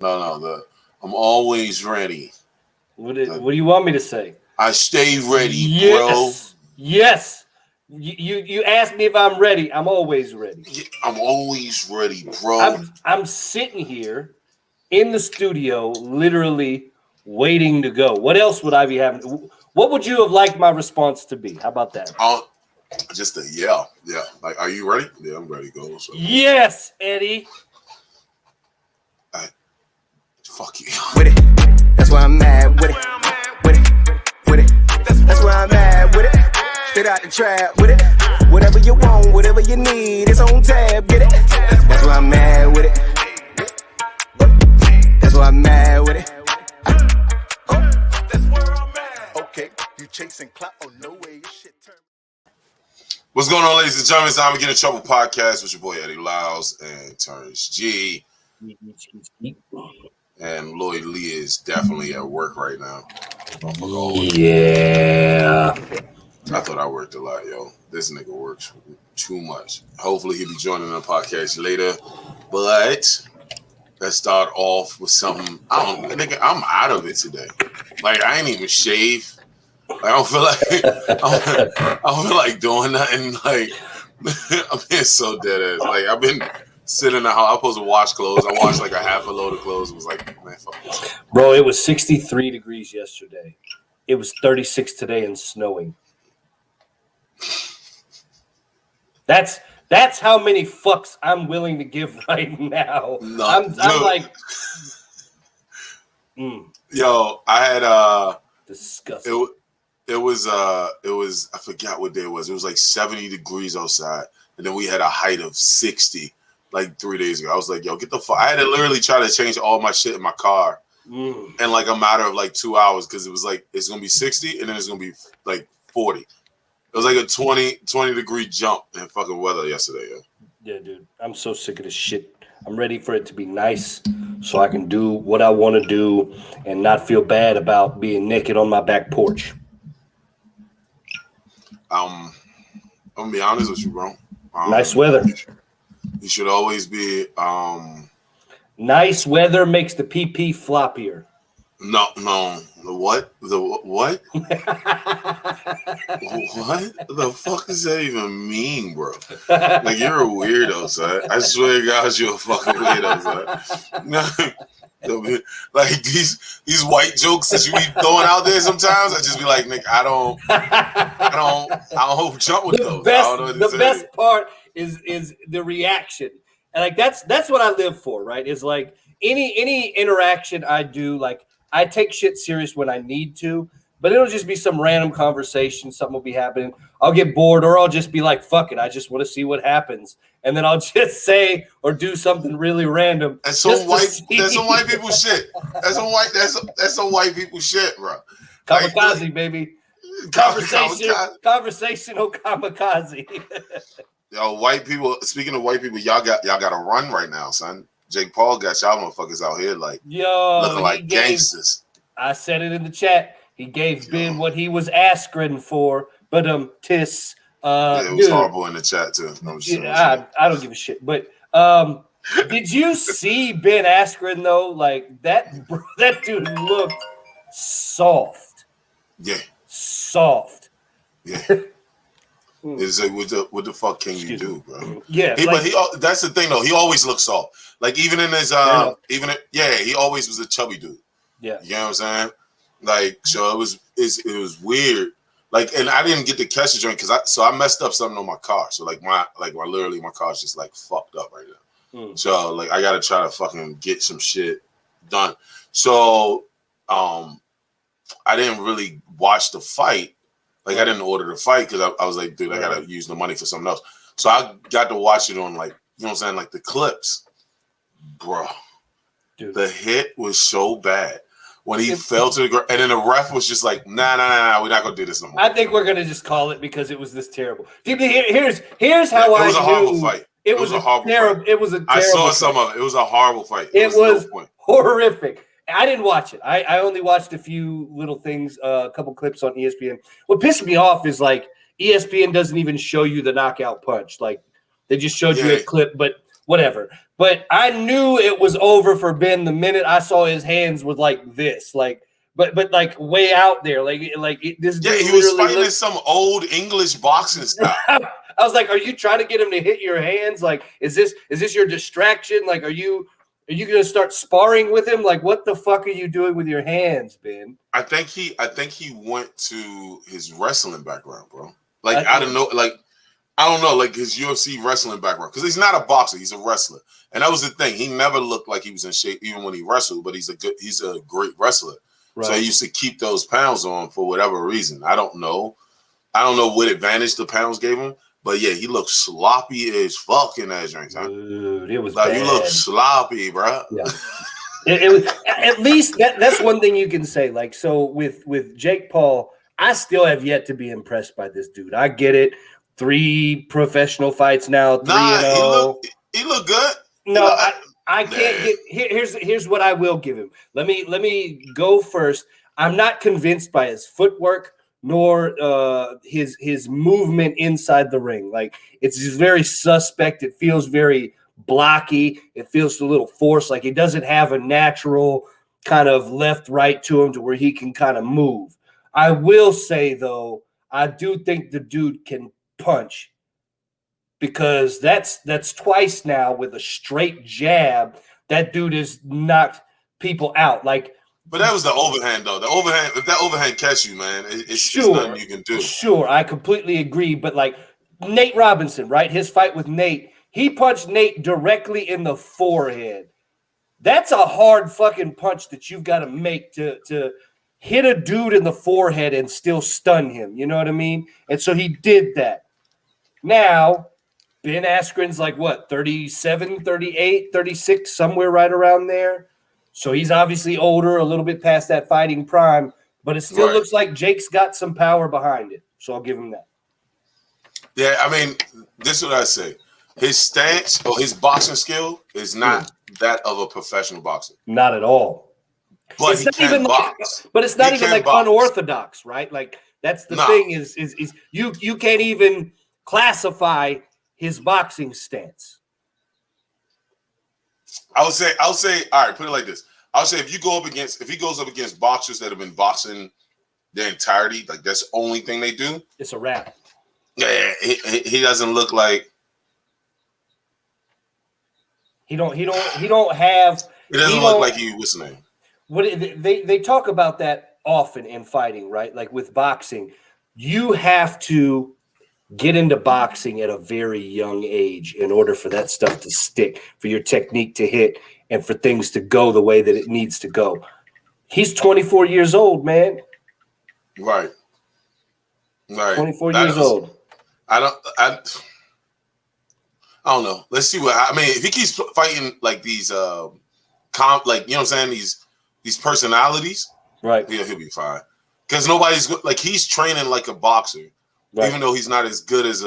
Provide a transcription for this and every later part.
No. I'm always ready. What do you want me to say? I stay ready, yes. Bro. Yes. You asked me if I'm ready. I'm always ready. I'm always ready, bro. I'm sitting here in the studio, literally waiting to go. What else would I be having? What would you have liked my response to be? How about that? Just a yeah. Like, are you ready? Yeah, I'm ready. Go. So. Yes, Eddie. Fuck you. With it. That's why I'm mad with it. That's why I'm mad with it. Straight out the trap with it. Whatever you want, whatever you need, it's on tab. Get it. That's why I'm mad with it. That's why I'm mad with it. That's where I'm at. Okay, you chasing clout? Oh no way, your shit turn. What's going on, ladies and gentlemen? It's time to Get in Trouble podcast with your boy Eddie Liles and Terrance G. And Lloyd Lee is definitely at work right now. Yeah. I thought I worked a lot, yo. This nigga works too much. Hopefully he'll be joining the podcast later. But let's start off with something. Nigga, I'm out of it today. Like, I ain't even shave. Like, I don't feel like doing nothing. Like, I'm being so dead ass. Like, I've been sitting in the house. I'm supposed to wash clothes. I washed like a half a load of clothes. It was like, man, fuck this. Bro, it was 63 degrees yesterday. It was 36 today and snowing. That's how many fucks I'm willing to give right now. No, I'm like, Yo, I had disgusting. It was I forgot what day it was. It was like 70 degrees outside, and then we had a height of 60 like 3 days ago. I was like, yo, get the fuck. I had to literally try to change all my shit in my car in like a matter of like 2 hours because it was like it's gonna be 60 and then it's gonna be like 40. It was like a 20 degree jump in fucking weather yesterday. Yeah, dude. I'm so sick of this shit. I'm ready for it to be nice so I can do what I want to do and not feel bad about being naked on my back porch. I'm gonna be honest with you, bro. Nice weather. You should always be nice weather makes the PP floppier. No. The what? What? What the fuck does that even mean, bro? Like, you're a weirdo, son. I swear to God, you're a fucking weirdo, son. Like these white jokes that you be throwing out there sometimes, I just be like, Nick, I don't jump with those. I don't know what to say. The best part is the reaction. And like that's what I live for, right? Is like any interaction I do, like I take shit serious when I need to, but it'll just be some random conversation. Something will be happening. I'll get bored, or I'll just be like, fuck it. I just want to see what happens. And then I'll just say or do something really random. That's some white people shit. That's some white people shit, bro. Kamikaze, like, baby. Conversational kamikaze. Yo, white people, speaking of white people, y'all got to run right now, son. Jake Paul got y'all motherfuckers out here like looking like gangsters. I said it in the chat. He gave Ben what he was asking for, but it was horrible in the chat too. I don't give a shit. But did you see Ben Askren though? Like that dude looked soft. Yeah. Soft. Yeah. It's like, what the fuck can you do, bro? Yeah. But that's the thing though. He always looks soft. Like even in his he always was a chubby dude. Yeah. You know what I'm saying? Like, so it was weird. Like, and I didn't get to catch the joint because I messed up something on my car. So like my car's just like fucked up right now. So like I gotta try to fucking get some shit done. So I didn't really watch the fight. Like I didn't order the fight because I was like, dude, I gotta use the money for something else. So I got to watch it on like, you know what I'm saying, like the clips. Bro. Dude. The hit was so bad. When he fell to the ground, and then the ref was just like, nah, we're not gonna do this no more. I think we're gonna just call it because it was this terrible. Here's how it was a horrible fight. It was a horrible fight. It was a terrible I saw some of it. It was a horrible fight. It was horrific. I didn't watch it. I only watched a few little things, a couple clips on ESPN. What pissed me off is like ESPN doesn't even show you the knockout punch. Like they just showed you a clip, but whatever. But I knew it was over for Ben the minute I saw his hands was like this, like, but like way out there, this. Yeah, he was fighting in some old English boxing style. I was like, "Are you trying to get him to hit your hands? Like, is this your distraction? Like, are you gonna start sparring with him? Like, what the fuck are you doing with your hands, Ben?" I think he went to his wrestling background, bro. Like, I don't know, like his UFC wrestling background, because he's not a boxer, he's a wrestler, and that was the thing. He never looked like he was in shape even when he wrestled, but he's a great wrestler. Right. So he used to keep those pounds on for whatever reason. I don't know what advantage the pounds gave him, but yeah, he looked sloppy as fuck in that drink. Dude, it was like bad. He looked sloppy, bro. Yeah. It was, at least that's one thing you can say. Like, so with Jake Paul, I still have yet to be impressed by this dude. I get it. 3 professional fights now, 3-0. He looked good. No, I can't get here's what I will give him. Let me go first. I'm not convinced by his footwork nor his movement inside the ring. Like, it's just very suspect. It feels very blocky. It feels a little forced. Like, he doesn't have a natural kind of left right to him to where he can kind of move. I will say, though, I do think the dude can punch, because that's twice now with a straight jab that dude has knocked people out. Like, but that was the overhand, though. The overhand, if that overhand catch you, man, it's nothing you can do. Sure, I completely agree. But like Nate Robinson, right? His fight with Nate, he punched Nate directly in the forehead. That's a hard fucking punch that you've got to make to hit a dude in the forehead and still stun him. You know what I mean? And so he did that. Now, Ben Askren's like, what, 37, 38, 36, somewhere right around there. So he's obviously older, a little bit past that fighting prime, but it still looks like Jake's got some power behind it. So I'll give him that. Yeah, I mean, this is what I say. His stance or his boxing skill is not that of a professional boxer. Not at all. But it's he not can even box. But it's not even like box. Unorthodox, right? Like, that's the thing is you can't even classify his boxing stance. I would say, all right, put it like this. I would say if he goes up against boxers that have been boxing their entirety, like that's the only thing they do, it's a wrap. Yeah, he doesn't look like he doesn't look like he was name. What they talk about that often in fighting, right? Like with boxing, you have to get into boxing at a very young age in order for that stuff to stick, for your technique to hit, and for things to go the way that it needs to go. He's 24 years old, man. Right. 24 years old. I don't know. Let's see if he keeps fighting like these like, you know what I'm saying, these personalities, right? Yeah, he'll be fine. Because nobody's like, he's training like a boxer. Right. Even though he's not as good as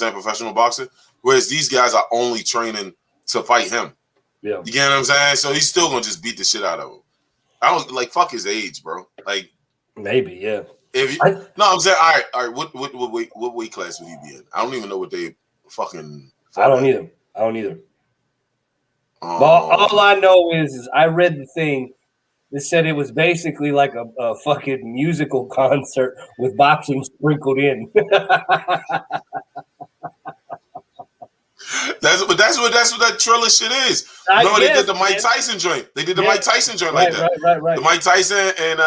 professional boxer. Whereas these guys are only training to fight him. Yeah. You get what I'm saying? So he's still gonna just beat the shit out of him. I don't like fuck his age, bro. Like, maybe, yeah. I'm saying, all right. What weight class would he be in? I don't even know what they fucking. I don't either. All I know is I read the thing. It said it was basically like a fucking musical concert with boxing sprinkled in. That's what that Triller shit is. Remember, they did the Mike Tyson joint. They did the Mike Tyson joint like that. Right. The Mike Tyson and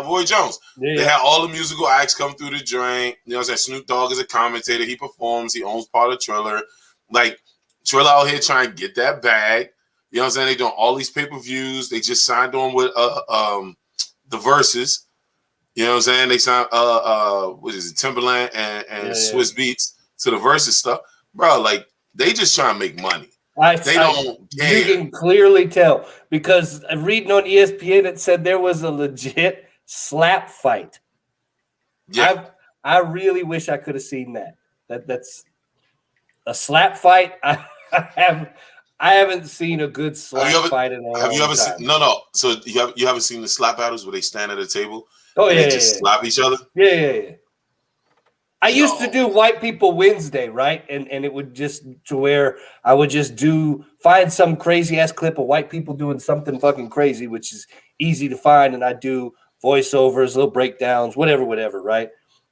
Roy Jones. Yeah. They had all the musical acts come through the joint. You know what I'm saying? Snoop Dogg is a commentator. He performs. He owns part of Triller. Like, Triller out here trying to get that bag. You know what I'm saying? They doing all these pay-per-views. They just signed on with the Versus. You know what I'm saying? They signed what is it, Timberland and Swiss Beats to the Versus stuff. Bro, like, they just trying to make money. They don't care. You can clearly tell, because reading on ESPN, it said there was a legit slap fight. Yeah. I really wish I could have seen that. That's a slap fight. I haven't seen a good slap fight in a long time. Have you ever seen? No. So you haven't seen the slap battles where they stand at a table? Oh, and they just slap each other? Yeah. I used to do White People Wednesday, right? And it would just to where I would just find some crazy ass clip of white people doing something fucking crazy, which is easy to find, and I do voiceovers, little breakdowns, whatever, right?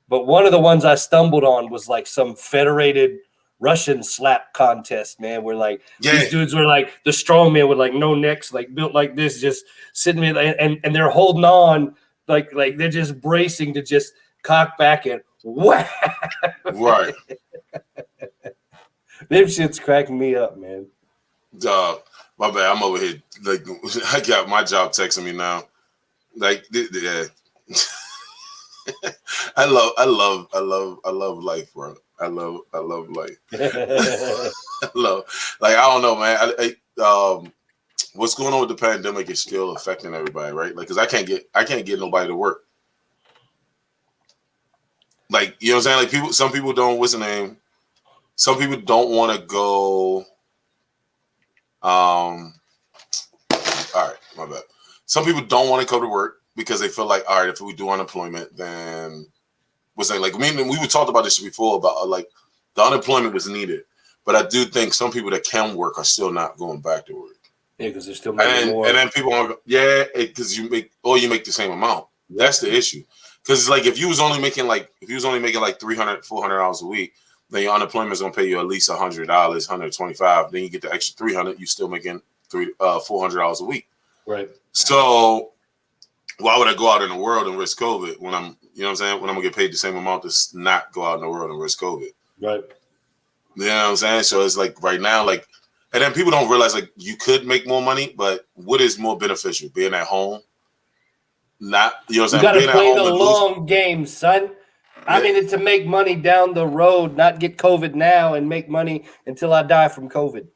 But one of the ones I stumbled on was like some federated Russian slap contest, man, where like these dudes were like the strong men with like no necks, like built like this, just sitting there, and they're holding on like they're just bracing to just cock back and wow. Right. Them shit's cracking me up, man. Dog, my bad. I'm over here. Like, I got my job texting me now. Like, yeah. I love life, bro. I love life. I don't know, man. What's going on with the pandemic is still affecting everybody, right? Like, cause I can't get nobody to work. Like, you know what I'm saying? Like, some people don't, what's the name? Some people don't want to go. All right, my bad. Some people don't want to go to work because they feel like, all right, if we do unemployment, then what's that? Like, we were talked about this before about like the unemployment was needed, but I do think some people that can work are still not going back to work. Yeah, because they're still making more. And then people are, because you make the same amount. That's the issue. Because like if you was only making like $300, $400 a week, then your unemployment is gonna pay you at least $100, $125. Then you get the extra $300. You still making $400 a week. Right. So why would I go out in the world and risk COVID when I'm, you know what I'm saying, when I'm gonna get paid the same amount to not go out in the world and risk COVID? Right. You know what I'm saying? So it's like right now, like, and then people don't realize like you could make more money, but what is more beneficial? Being at home? Not, you know what I'm saying? You gotta play the long game, son. I mean, it's to make money down the road, not get COVID now and make money until I die from COVID.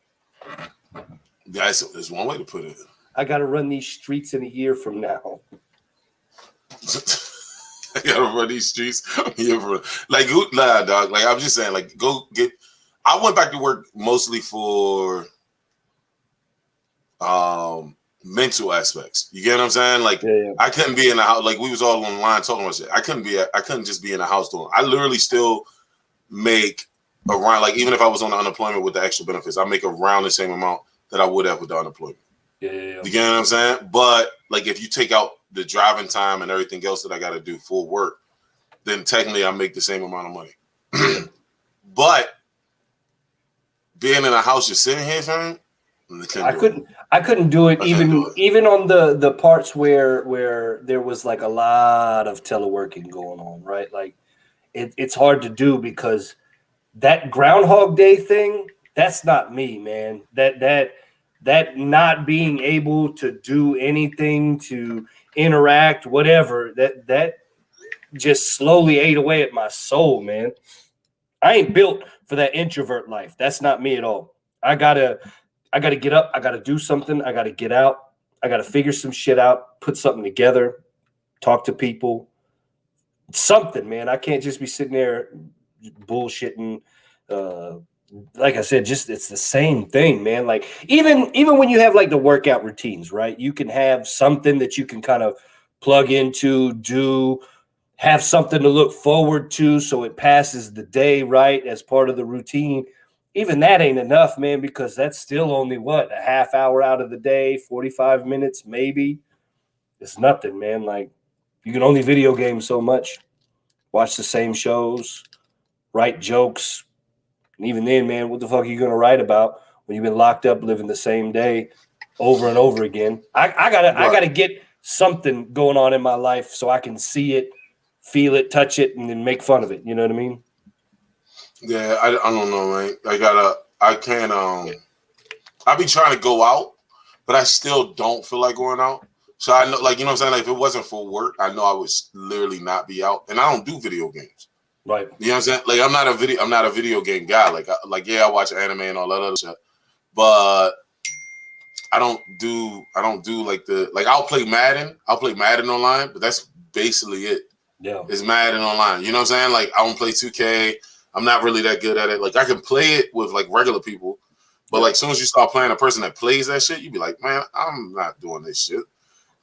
That's one way to put it. I got to run these streets in a year from now. I got to run these streets. Like, nah, dog. Like, I'm just saying, like, go get. I went back to work mostly for mental aspects. You get what I'm saying? Like, I couldn't be in the house. Like, we was all online talking about shit. I couldn't just be in the house doing. I literally still make around, like, even if I was on the unemployment with the extra benefits, I make around the same amount that I would have with the unemployment. Yeah. You get what I'm saying? But like, if you take out the driving time and everything else that I got to do for work, then technically I make the same amount of money. But being in a house just sitting here, fam, I couldn't do it even on the parts where there was like a lot of teleworking going on, right? Like it's hard to do because that Groundhog Day thing, that's not me, man. That not being able to do anything, to interact, whatever, that just slowly ate away at my soul, man. I ain't built for that introvert life. That's not me at all. I gotta get up. I gotta do something. I gotta get out. I gotta figure some shit out, put something together, talk to people. Something, man. I can't just be sitting there bullshitting. Like I said, just it's the same thing, man. Like even when you have like the workout routines, right? You can have something that you can kind of plug into, have something to look forward to so it passes the day, right, as part of the routine. Even that ain't enough, man, because that's still only a half hour out of the day, 45 minutes maybe. It's nothing, man. Like you can only video game so much, watch the same shows, write jokes. And even then, man, what the fuck are you going to write about when you've been locked up living the same day over and over again? I gotta get something going on in my life so I can see it, feel it, touch it, and then make fun of it. You know what I mean? Yeah, I don't know, man. I be trying to go out, but I still don't feel like going out. So I know, like, you know what I'm saying? Like, if it wasn't for work, I know I would literally not be out. And I don't do video games. Right. You know what I'm saying? Like, I'm not a video game guy. I watch anime and all that other shit. But I don't do I'll play Madden. I'll play Madden online, but that's basically it. Yeah. It's Madden online. You know what I'm saying? Like, I don't play 2K. I'm not really that good at it. Like, I can play it with like regular people, but like, as soon as you start playing a person that plays that shit, you be like, man, I'm not doing this shit.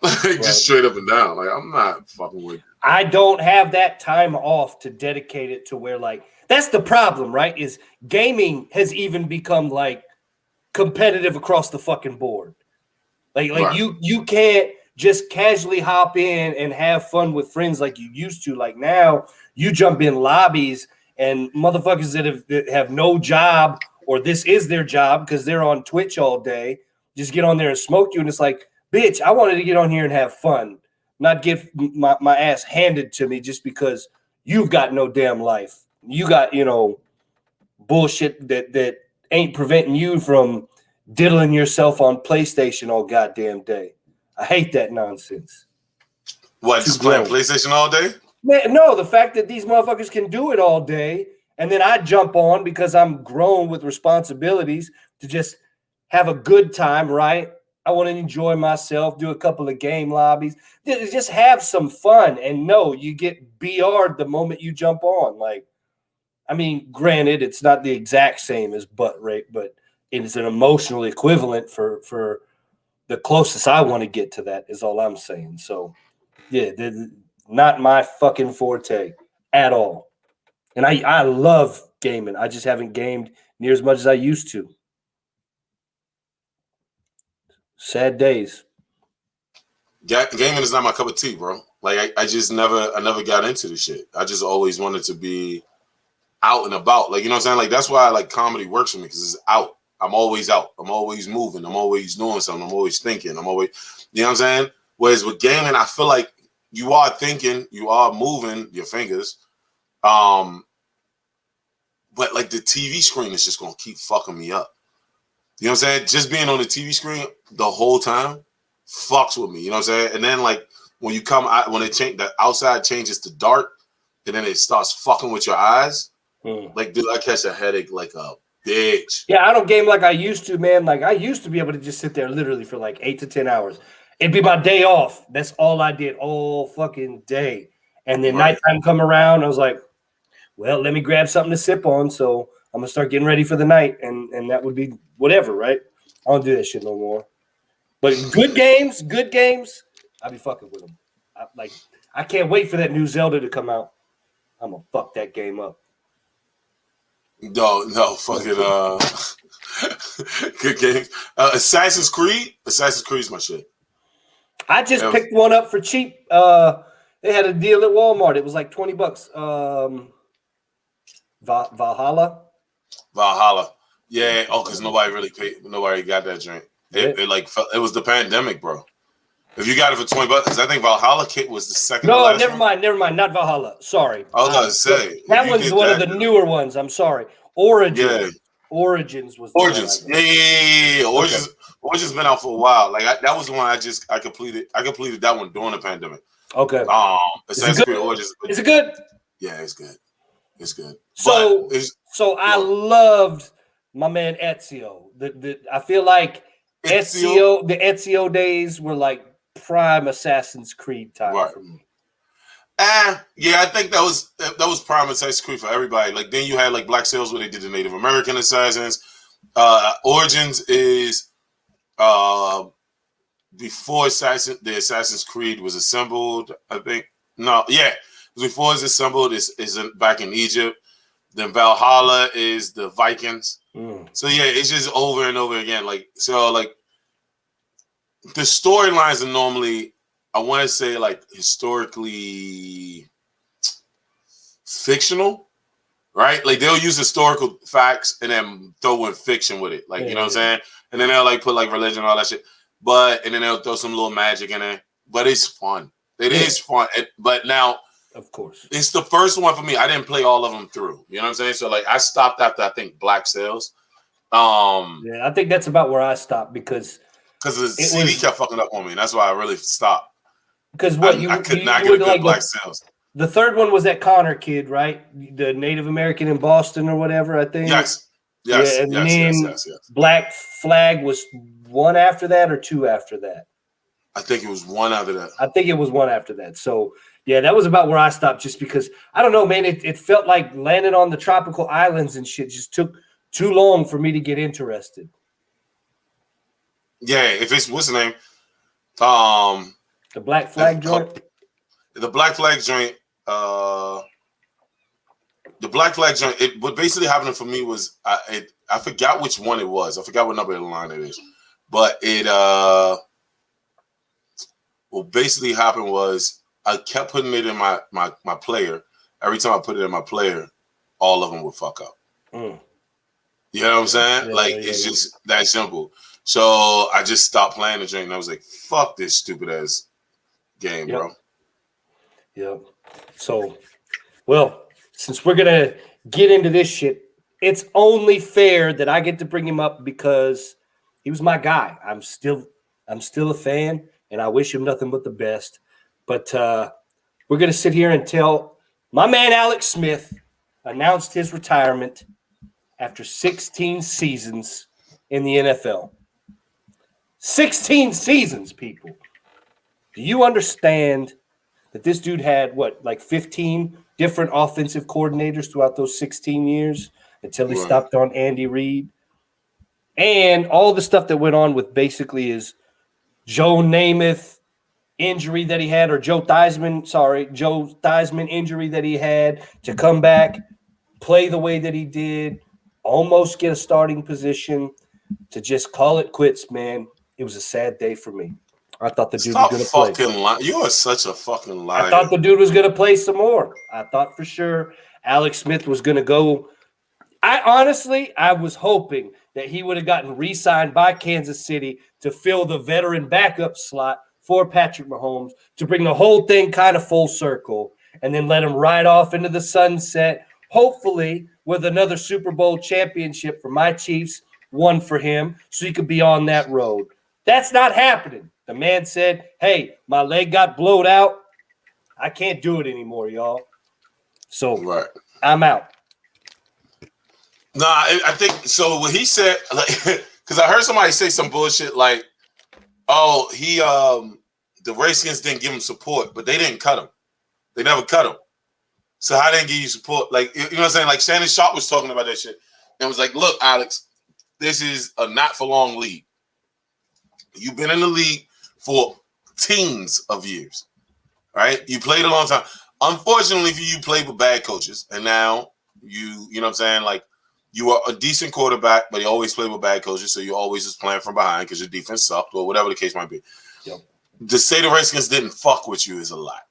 Like, just straight up and down. Like, I'm not fucking with. I don't have that time off to dedicate it to where like that's the problem, right? Is gaming has even become like competitive across the fucking board. Like Right. you can't just casually hop in and have fun with friends like you used to. Like now you jump in lobbies and motherfuckers that have no job or this is their job because they're on Twitch all day, just get on there and smoke you. And it's like, bitch, I wanted to get on here and have fun, not get my ass handed to me just because you've got no damn life. You got, bullshit that ain't preventing you from diddling yourself on PlayStation all goddamn day. I hate that nonsense. What, just playing PlayStation all day? Man, no, the fact that these motherfuckers can do it all day, and then I jump on because I'm grown with responsibilities to just have a good time, right? I want to enjoy myself, do a couple of game lobbies, just have some fun. And no, you get BR'd the moment you jump on. Like, I mean, granted, it's not the exact same as butt rape, but it's an emotional equivalent for the closest I want to get to that is all I'm saying. So, yeah, not my fucking forte at all. And I love gaming. I just haven't gamed near as much as I used to. Sad days. Gaming is not my cup of tea, bro. Like I never got into this shit. I just always wanted to be out and about. Like, you know what I'm saying? Like that's why like comedy works for me because it's out. I'm always out. I'm always moving. I'm always doing something. I'm always thinking. I'm always, you know what I'm saying? Whereas with gaming, I feel like you are thinking, you are moving your fingers. But like the TV screen is just gonna keep fucking me up. You know what I'm saying? Just being on the TV screen the whole time fucks with me. You know what I'm saying? And then like when you come out, when it change, the outside changes to dark, and then it starts fucking with your eyes. Like, dude, I catch a headache like a bitch. Yeah, I don't game like I used to, man. Like I used to be able to just sit there literally for like 8 to 10 hours. It'd be my day off. That's all I did all fucking day. And then nighttime come around, I was like, well, let me grab something to sip on. So I'm gonna start getting ready for the night, and that would be whatever, right? I don't do that shit no more. But good games, I'll be fucking with them. I can't wait for that new Zelda to come out. I'm gonna fuck that game up. No, fucking good game. Assassin's Creed is my shit. I just picked one up for cheap. They had a deal at Walmart. It was like $20. Valhalla. Yeah. Oh, because nobody really paid. Nobody got that drink. It was the pandemic, bro. If you got it for $20, because I think Valhalla kit was the second. No, never mind. Not Valhalla. Sorry. I was gonna say that one's one of the newer ones. I'm sorry. Origins. Yeah. Origins was Origins. Yeah. Origins been out for a while. Like that was the one I completed. I completed that one during the pandemic. Okay. Assassin's Creed Origins. Is it good? Yeah, it's good. It's good. So I loved my man Ezio. I feel like the Ezio days were like prime Assassin's Creed time for me. Yeah, I think that was prime Assassin's Creed for everybody. Like then you had like Black Sails where they did the Native American assassins. Origins is before the Assassin's Creed was assembled. I think before it's assembled is back in Egypt. Then Valhalla is the Vikings. So yeah, it's just over and over again. Like so, like the storylines are normally, I want to say, like historically fictional, right? Like they'll use historical facts and then throw in fiction with it, like you know what I'm saying. And then they'll like put like religion and all that shit, and then they'll throw some little magic in there. But it's fun. It is fun. But now, of course, it's the first one for me. I didn't play all of them through. You know what I'm saying? So like I stopped after I think Black Sails. I think that's about where I stopped because the CD kept fucking up on me. And that's why I really stopped. Because I could not get a good Black Sails. The third one was that Connor kid, right? The Native American in Boston or whatever, I think. Yes. Black Flag was one after that or two after that? I think it was one after that. I think it was one after that. So, yeah, that was about where I stopped just because, I don't know, man, it felt like landing on the tropical islands and shit just took too long for me to get interested. Yeah, if it's, what's the name? The Black Flag joint? The Black Flag joint. The Black Flag joint. What basically happened for me was I forgot which one it was. I forgot what number of the line it is, but what basically happened was I kept putting it in my player. Every time I put it in my player, all of them would fuck up. You know what I'm saying? It's just that simple. So I just stopped playing the joint, and I was like, "Fuck this stupid ass game, bro." Yep. So, well, since we're gonna get into this shit, it's only fair that I get to bring him up because he was my guy. I'm still a fan, and I wish him nothing but the best. But we're gonna sit here and tell my man Alex Smith announced his retirement after 16 seasons in the NFL. 16 seasons, people. Do you understand that this dude had, 15 different offensive coordinators throughout those 16 years until he stopped on Andy Reid? And all the stuff that went on with basically his Joe Namath injury that he had, or Joe Theismann injury that he had to come back, play the way that he did, almost get a starting position, to just call it quits, man. It was a sad day for me. I thought the dude was going to play. Fucking lying. You are such a fucking liar. I thought the dude was going to play some more. I thought for sure Alex Smith was going to go. I was hoping that he would have gotten re-signed by Kansas City to fill the veteran backup slot for Patrick Mahomes, to bring the whole thing kind of full circle, and then let him ride off into the sunset, hopefully with another Super Bowl championship for my Chiefs, one for him, so he could be on that road. That's not happening. The man said, "Hey, my leg got blowed out. I can't do it anymore, y'all. So I'm out." Nah, I think so. What he said, because I heard somebody say some bullshit like, "Oh, the Redskins didn't give him support, but they didn't cut him. They never cut him. So how didn't give you support?" Like, you know what I'm saying? Like Shannon Sharp was talking about that shit and was like, "Look, Alex, this is a not for long league. You've been in the league for teens of years, right? You played a long time. Unfortunately for you, played with bad coaches, and now you know what I'm saying? Like, you are a decent quarterback, but you always play with bad coaches, so you always just playing from behind because your defense sucked or whatever the case might be." Yep. To say the Redskins didn't fuck with you is a lot,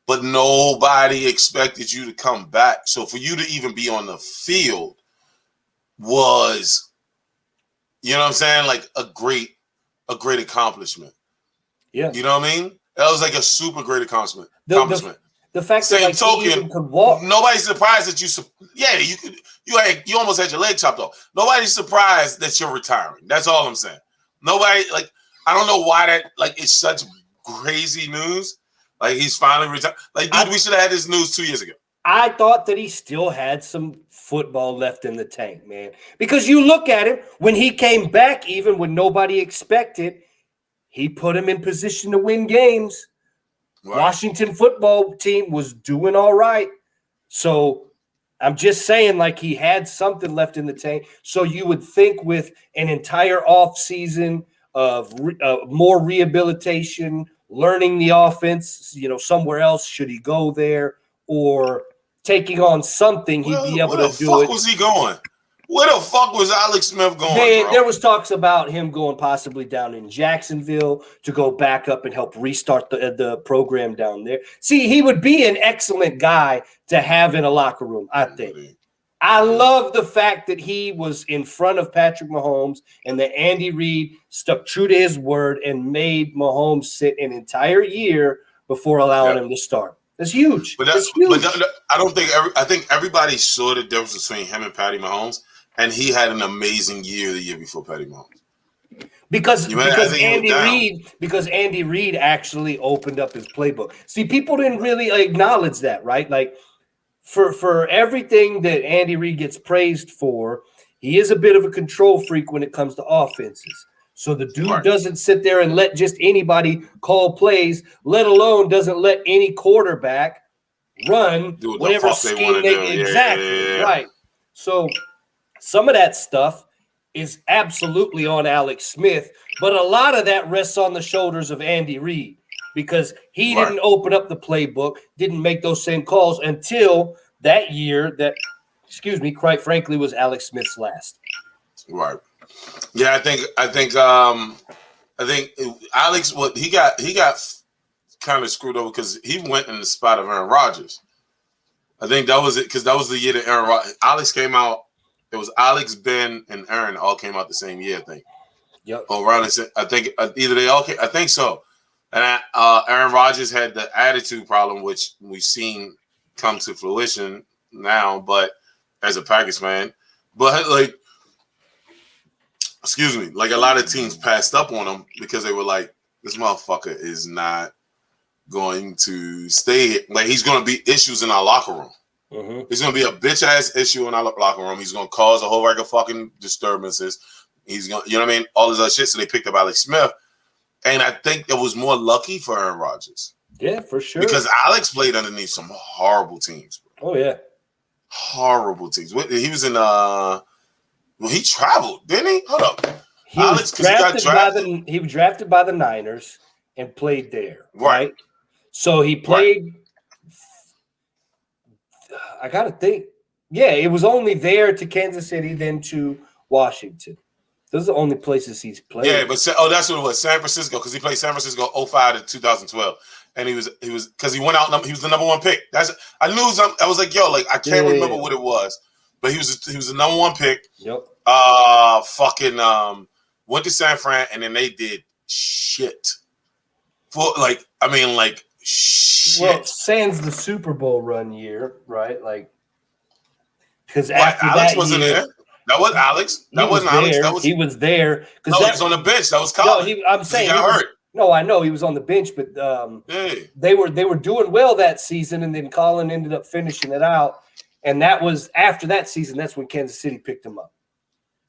but nobody expected you to come back. So for you to even be on the field was, you know what I'm saying, like a great accomplishment. Yeah. You know what I mean? That was like a super great accomplishment. The fact Same that token, he even could walk. Nobody's surprised that you almost had your leg chopped off. Nobody's surprised that you're retiring. That's all I'm saying. Nobody, like, I don't know why that, like, it's such crazy news. Like, he's finally retired. Like, dude, we should have had this news 2 years ago. I thought that he still had some football left in the tank, man. Because you look at him, when he came back, even when nobody expected, he put him in position to win games. Right. Washington football team was doing all right. So I'm just saying, like, he had something left in the tank. So you would think with an entire offseason of more rehabilitation, learning the offense, somewhere else, should he go there, or taking on something, he'd be able to do it. Where the fuck was he going? Where the fuck was Alex Smith going, bro? There was talks about him going possibly down in Jacksonville to go back up and help restart the program down there. See, he would be an excellent guy to have in a locker room, I think. I love the fact that he was in front of Patrick Mahomes and that Andy Reid stuck true to his word and made Mahomes sit an entire year before allowing him to start. That's huge. But I think everybody saw the difference between him and Patty Mahomes, and he had an amazing year the year before Patty Mahomes. Because Andy Reid actually opened up his playbook. See, people didn't really acknowledge that, right? Like, for everything that Andy Reid gets praised for, he is a bit of a control freak when it comes to offenses. So the dude doesn't sit there and let just anybody call plays, let alone doesn't let any quarterback run whatever scheme they exactly. Right. So some of that stuff is absolutely on Alex Smith, but a lot of that rests on the shoulders of Andy Reid, because he didn't open up the playbook, didn't make those same calls until that year that, quite frankly, was Alex Smith's last. Right. Yeah, I think Alex, he got kind of screwed over because he went in the spot of Aaron Rodgers. I think that was it, because that was the year that Alex came out. It was Alex, Ben, and Aaron all came out the same year, I think. Yep. I think either they all came. I think so. And Aaron Rodgers had the attitude problem, which we've seen come to fruition now. But as a Packers fan, like a lot of teams passed up on him because they were like, this motherfucker is not going to stay here. Like, he's going to be issues in our locker room. Mm-hmm. He's going to be a bitch ass issue in our locker room. He's going to cause a whole rack of fucking disturbances. He's going to, you know what I mean? All this other shit. So they picked up Alex Smith. And I think it was more lucky for Aaron Rodgers. Yeah, for sure. Because Alex played underneath some horrible teams. Oh, yeah. Horrible teams. He was in, he traveled, didn't he? Hold up. He was drafted by the Niners and played there. Right. So he played. I got to think. Yeah, it was only there to Kansas City, then to Washington. Those are the only places he's played. Yeah, but that's what it was. San Francisco, because he played San Francisco 05 to 2012, and he was because he went out. He was the number one pick. I knew. I was like, yo, like I can't remember what it was, but he was the number one pick. Yep. Went to San Fran, and then they did shit. Shit. Well, sans the Super Bowl run year, right? Like, because after Alex that wasn't year, there. That was Alex. That wasn't Alex. He was there. He was on the bench. That was Colin. No, I'm saying he got hurt. No, I know he was on the bench, but they were doing well that season, and then Colin ended up finishing it out. And that was after that season. That's when Kansas City picked him up.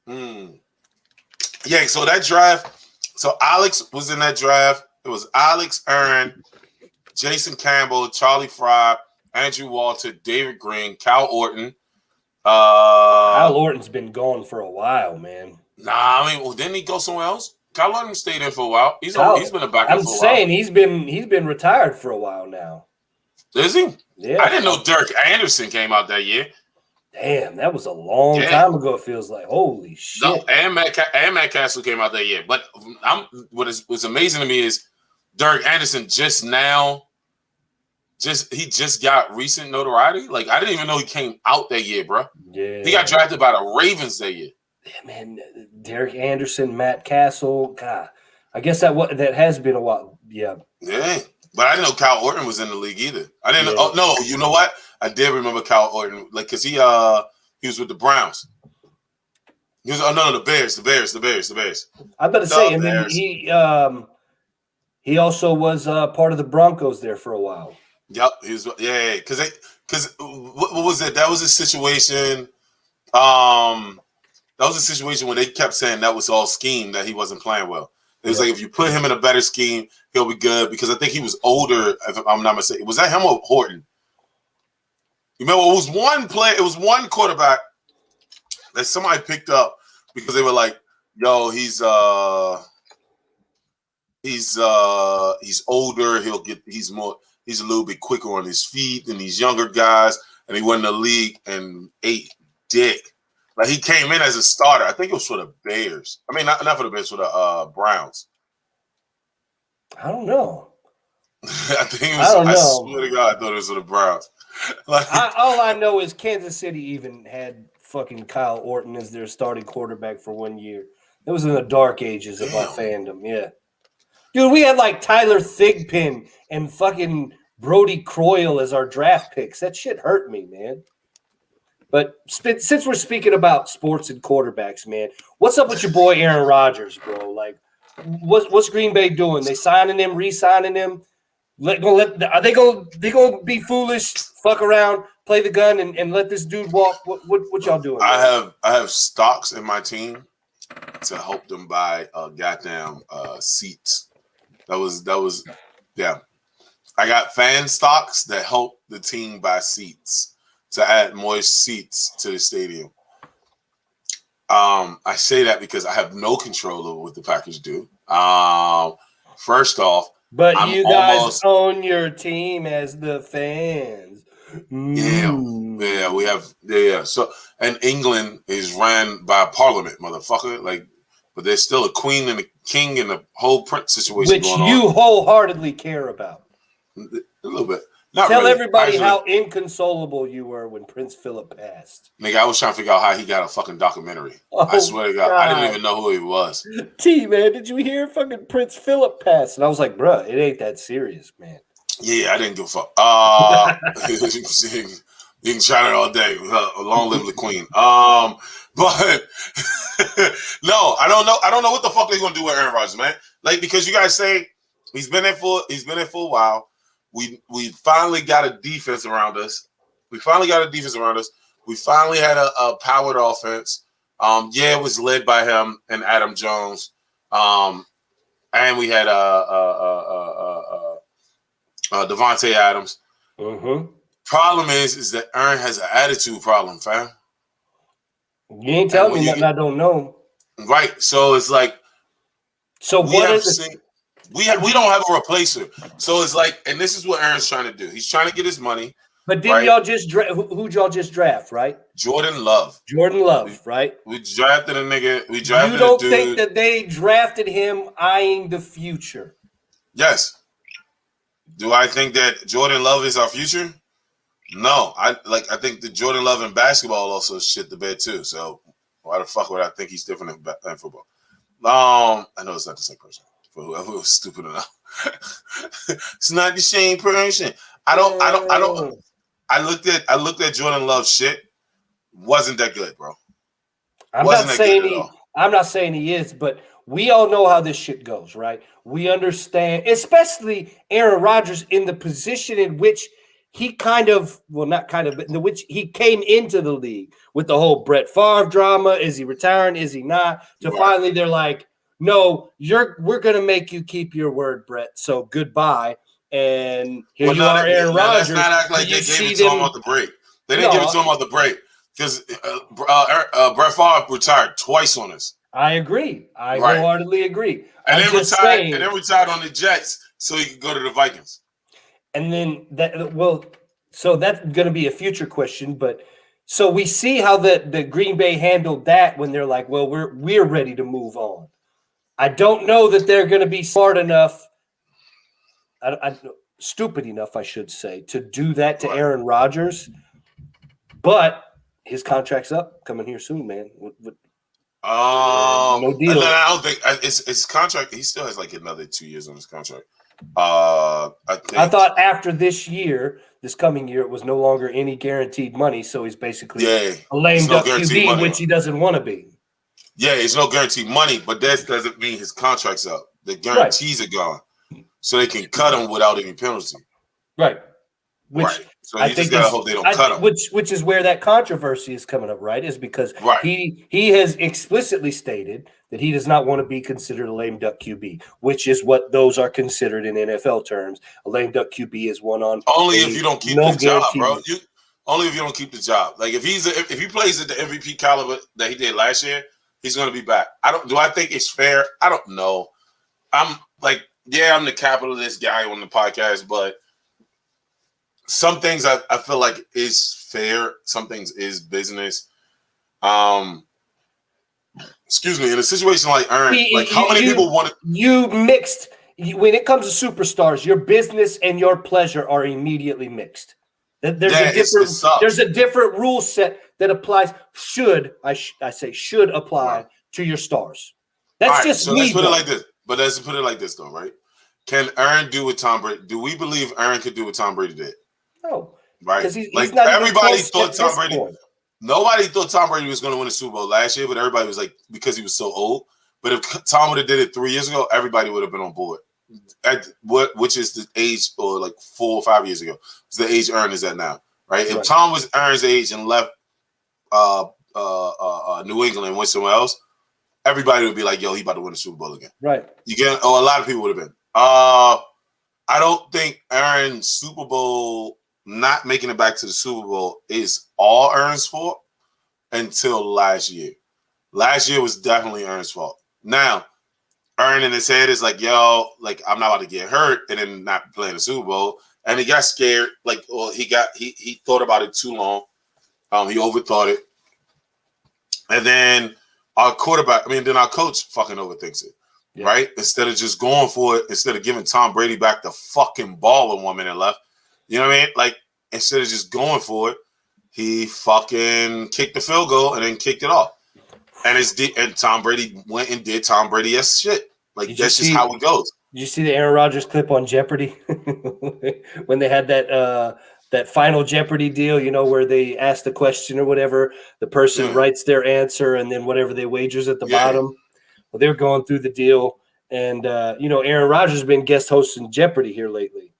Yeah. So that draft. So Alex was in that draft. It was Alex, Aaron, Jason Campbell, Charlie Fry, Andrew Walter, David Green, Cal Orton. Kyle Orton's been gone for a while, man. Nah, I mean, didn't he go somewhere else? Kyle Orton stayed in for a while. He's been a backup for a while. I'm saying he's been retired for a while now. Is he? Yeah. I didn't know Dirk Anderson came out that year. Damn, that was a long time ago. It feels like, holy shit. No, and Matt Castle came out that year. But what's amazing to me is Dirk Anderson just got recent notoriety. Like, I didn't even know he came out that year, bro. Yeah. He got drafted by the Ravens that year. Yeah, man. Derek Anderson, Matt Castle. God, I guess that has been a while. Yeah. Yeah. But I didn't know Kyle Orton was in the league either. I didn't know. Oh, no, you know what? I did remember Kyle Orton, like, because he was with the Browns. He was the Bears. I was about to say, and then he also was part of the Broncos there for a while. Yep, he was. Yeah, because what was it? That was a situation. That was a situation where they kept saying that was all scheme, that he wasn't playing well. It was like, if you put him in a better scheme, he'll be good, because I think he was older. If I'm not mistaken, was that him or Horton? You remember, it was one player. It was one quarterback that somebody picked up because they were like, "Yo, he's older. He's a little bit quicker on his feet than these younger guys." And he went in the league and ate dick. Like, he came in as a starter. I think it was for the Bears. I mean, not for the Bears, for the Browns. I don't know. I swear to God, I thought it was for the Browns. All I know is Kansas City even had fucking Kyle Orton as their starting quarterback for 1 year. It was in the dark ages of our fandom. Yeah. Dude, we had like Tyler Thigpen and fucking Brody Croyle as our draft picks. That shit hurt me, man. But since we're speaking about sports and quarterbacks, man, what's up with your boy Aaron Rodgers, bro? Like, what's Green Bay doing? They signing him, re-signing him? Are they gonna be foolish, fuck around, play the gun, and let this dude walk? What y'all doing? I have stocks in my team to help them buy goddamn seats. That was yeah. I got fan stocks that help the team buy seats to add more seats to the stadium. I say that because I have no control over what the Packers do. First off, But I'm you guys almost own your team as the fans. yeah, we have yeah. So and England is ran by parliament, motherfucker. Like, but there's still a queen and a king and a whole prince situation Which going on. you wholeheartedly care about. A little bit. Not Tell really. everybody Actually, how inconsolable you were when Prince Philip passed. nigga, I was trying to figure out how he got a fucking documentary. I Oh, swear to God, I didn't even know who he was. T, man, did you hear fucking Prince Philip passed? And I was like, bruh, it ain't that serious, man. Yeah, I didn't give a fuck. You can shout it all day. Long live the queen. But no, I don't know. I don't know what the fuck they're gonna do with Aaron Rodgers, man. Like, because you guys say he's been there for a while. We finally got a defense around us. We finally had a powered offense. Yeah, it was led by him and Adam Jones. And we had Devontae Adams. Mm-hmm. Problem is that Aaron has an attitude problem, fam. You ain't telling me nothing I don't know. Right. So it's like, so what is it? We don't have a replacer. So it's like, and this is what Aaron's trying to do. He's trying to get his money. But didn't y'all just draft? Who'd y'all just draft? Right? Jordan Love. Right? We drafted a nigga. We drafted You don't a dude. think that they drafted him eyeing the future? Yes. Do I think that Jordan Love is our future? No. I think that Jordan Love in basketball also shit the bed too. So why the fuck would I think he's different in football? I know it's not the same person. For whoever was stupid enough. It's not the same person. I looked at Jordan Love's shit. Wasn't that good, bro. I'm not saying he is, but we all know how this shit goes, right? We understand, especially Aaron Rodgers in the position in which he in which he came into the league with the whole Brett Favre drama. Is he retiring? Is he not? Finally, they're like, no, we're gonna make you keep your word, Brett. So goodbye. And here you are, Aaron Rodgers. Let's not act like they gave it to him off the break. They didn't give it to him off the break because Brett Favre retired twice on us. I agree. I wholeheartedly agree. And then retired on the Jets so he could go to the Vikings. And then so that's going to be a future question, but so we see how the Green Bay handled that when they're like, well, we're ready to move on. I don't know that they're going to be smart enough, stupid enough, I should say, to do that to Aaron Rodgers. But his contract's up, coming here soon, man. No deal. I don't think his contract. He still has like another 2 years on his contract. I thought after this coming year, it was no longer any guaranteed money. So he's basically a lame duck QB, which he doesn't want to be. Yeah, it's no guaranteed money, but that doesn't mean his contract's up. The guarantees are gone, so they can cut him without any penalty. Right. So you just gotta hope they don't cut him. Which is where that controversy is coming up, right? Is because he has explicitly stated that he does not want to be considered a lame duck QB, which is what those are considered in NFL terms. A lame duck QB is one on only if you don't keep the job, bro. Only if you don't keep the job. Like if he plays at the MVP caliber that he did last year, he's gonna be back. Do I think it's fair? I don't know. I'm like, I'm the capitalist guy on the podcast, but some things I feel like is fair. Some things is business. Excuse me. In a situation like Aaron, how many people want to? You mixed. When it comes to superstars, your business and your pleasure are immediately mixed. There's a different rule set that applies. Should apply to your stars. That's just so let's put it like this. But let's put it like this, though, right? Can Aaron do what Tom Brady? Do we believe Aaron could do what Tom Brady did? No, right? Because he's not everybody thought Tom Brady. Point. Nobody thought Tom Brady was going to win a Super Bowl last year, but everybody was like, because he was so old. But if Tom would have did it 3 years ago, everybody would have been on board. Which is the age, or like 4 or 5 years ago, is the age Aaron is at now, right? If Tom was Aaron's age and left New England and went somewhere else, everybody would be like, yo, he about to win the Super Bowl again. Right. A lot of people would have been. I don't think Aaron's Super Bowl not making it back to the Super Bowl is all Aaron's fault until last year. Last year was definitely Aaron's fault. Now, Aaron in his head is like, yo, like I'm not about to get hurt and then not playing the Super Bowl. And he got scared. Like, well, he thought about it too long. He overthought it. And then our coach fucking overthinks it. Yeah. Right? Instead of just going for it, instead of giving Tom Brady back the fucking ball with 1 minute left. You know what I mean? Like, instead of just going for it, he fucking kicked the field goal and then kicked it off. And Tom Brady went and did Tom Brady-esque shit. Like, that's just how it goes. Did you see the Aaron Rodgers clip on Jeopardy? When they had that final Jeopardy deal, you know, where they ask the question or whatever, the person writes their answer and then whatever they wagers at the bottom. Well, they're going through the deal. And, Aaron Rodgers has been guest hosting Jeopardy here lately.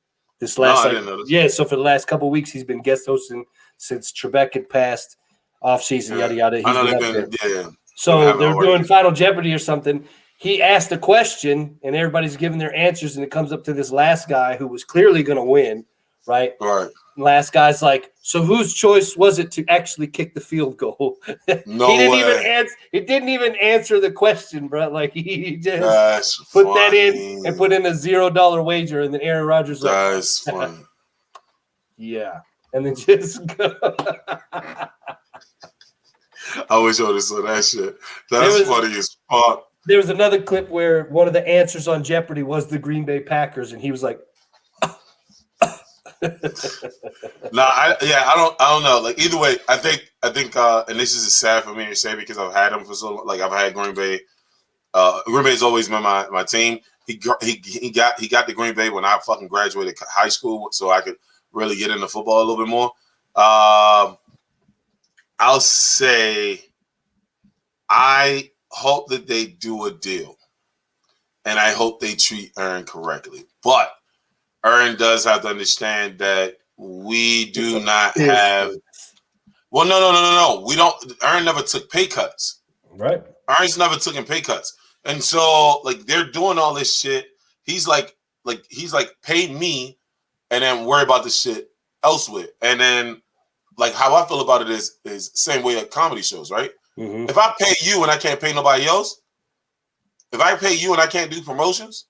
I didn't know this. Yeah, so for the last couple of weeks, he's been guest hosting since Trebek had passed, off-season, yada, yada. I know they've been, So they're doing Final Jeopardy or something. He asked a question, and everybody's giving their answers, and it comes up to this last guy who was clearly going to win, right? Right. Last guy's like, so whose choice was it to actually kick the field goal? No He didn't even answer the question, bro. Like he just That's put funny. that in and put in a $0 wager, and then Aaron Rodgers like, that's funny. Yeah, and then just go. I wish I would have saw that shit. That's funny as fuck. There was another clip where one of the answers on Jeopardy was the Green Bay Packers, and he was like, I don't know. Like either way, I think, and this is sad for me to say because I've had them for so long. Like I've had Green Bay. Green Bay's always been my team. He got the Green Bay when I fucking graduated high school, so I could really get into football a little bit more. I'll say I hope that they do a deal, and I hope they treat Aaron correctly. But Aaron does have to understand that we do not have. Well, no. We don't. Aaron never took pay cuts. Right. Aaron's never taken pay cuts, and so like they're doing all this shit. He's like pay me, and then worry about the shit elsewhere. And then like how I feel about it is same way at comedy shows, right? Mm-hmm. If I pay you and I can't pay nobody else, if I pay you and I can't do promotions,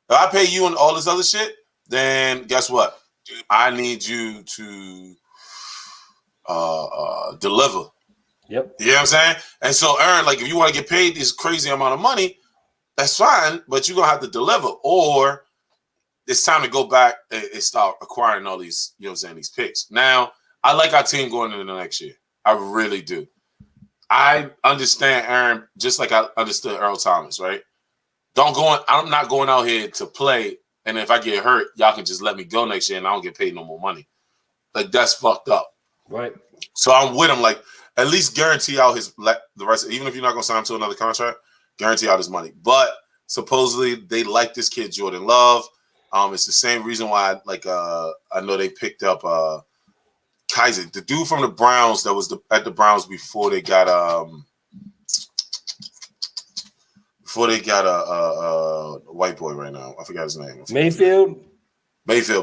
if I pay you and all this other shit, then guess what? I need you to deliver. Yep. You know what I'm saying? And so, Aaron, like, if you want to get paid this crazy amount of money, that's fine, but you're going to have to deliver. Or it's time to go back and start acquiring all these, you know what I'm saying, these picks. Now, I like our team going into the next year. I really do. I understand Aaron just like I understood Earl Thomas, right? I'm not going out here to play, and if I get hurt, y'all can just let me go next year and I don't get paid no more money. Like, that's fucked up. Right. So I'm with him, like, at least guarantee out the rest, even if you're not going to sign him to another contract, guarantee out his money. But supposedly they like this kid, Jordan Love. It's the same reason why, I know they picked up Kaiser, the dude from the Browns that was at the Browns before they got a white boy right now. I forgot his name. Mayfield.